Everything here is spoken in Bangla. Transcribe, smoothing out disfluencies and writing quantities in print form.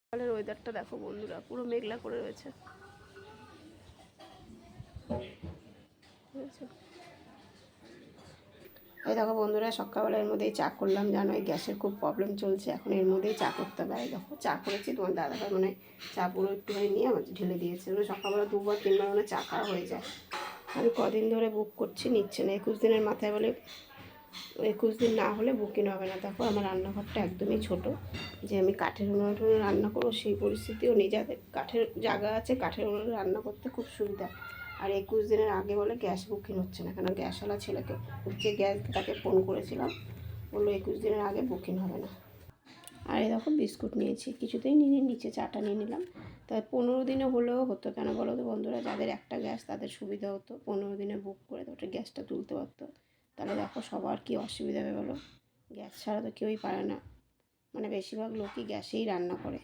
সকালের ওয়েদারটা দেখো বন্ধুরা, পুরো মেঘলা করে রয়েছে। এই দেখো বন্ধুরা, সকালবেলা এর মধ্যেই চা করলাম। জানো এই গ্যাসের খুব প্রবলেম চলছে, এখন এর মধ্যেই চা করতে হবে। এই দেখো চা করেছি, তোমার দাদাভাই মানে চা পুরো একটুখানি নিয়ে আমার ঢেলে দিয়েছে। মানে সকালবেলা 2-3 বার মানে চা খাওয়া হয়ে যায়। আমি কদিন ধরে বুক করছি, নিচ্ছে না। 21 দিনের মাথায় বলে 21 দিন না হলে বুকিং হবে না। তারপর আমার রান্নাঘরটা একদমই ছোট, যে আমি কাঠের উনুনে রান্না করবো সেই পরিস্থিতিও নেই। যাদের কাঠের জায়গা আছে, কাঠের উনুনে রান্না করতে খুব সুবিধা। আর 21 দিনের আগে বলে গ্যাস বুকিং হচ্ছে না, কেন গ্যাসওয়ালা ছেলেকে যে গ্যাস তাকে ফোন করেছিলাম, বললো 21 দিনের আগে বুকিং হবে না। আর এই দেখো বিস্কুট নিয়েছি, কিছুতেই নিয়ে নিচে চাটা নিয়ে নিলাম। তাই 15 দিনে হলেও হতো, কেন বলো তো বন্ধুরা, যাদের একটা গ্যাস তাদের সুবিধা হতো, 15 দিনে বুক করে তো ওটা গ্যাসটা তুলতে পারতো। তাহলে দেখো সবার কী অসুবিধা হবে বলো, গ্যাস ছাড়া তো কেউই পারে না, মানে বেশিরভাগ লোকই গ্যাসেই রান্না করে।